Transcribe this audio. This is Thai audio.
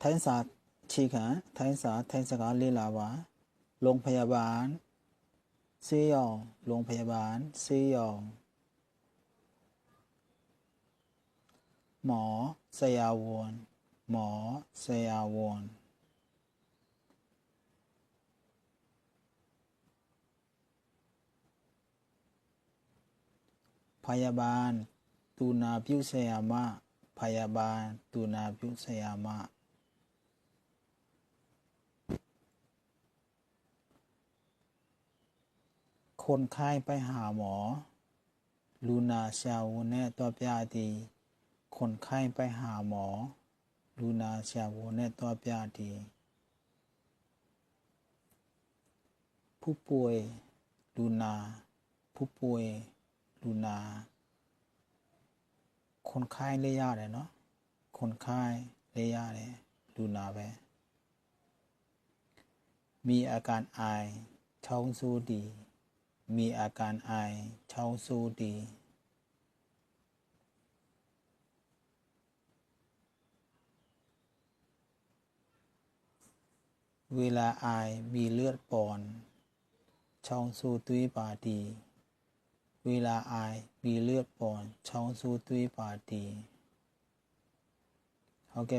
ထိုင်းစာခြေခံထိုင်းစာထိုင်းစကားလေ့လာပါโรงพยาบาลဆေးရုံโรงพยาบาลဆေးရုံหมอဆရာဝန်หมอဆရာဝန်พยาบาลตูนาပြုဆရာမพยาบาลตูนาပြုဆရာမคนไข้ไปหาหมอลูนาชาวูเน่ตัวပြသည်คนไข้ไปหาหมอลูนาชาวูเน่ตัวပြသည်ผู้ป่วยลูนาผู้ป่วยลูนาคนไข้เรียกရတယ်เนาะคนไข้เรียกရတယ်ลูนาပဲมีอาการไอท้องสูดีมีอาการไอท้องสูดีเวลาไอมีเลือดปอนท้องสูตุ้ยปาดีเวลาไอมีเลือดปอนท้องสูตุ้ยปาดีโอเค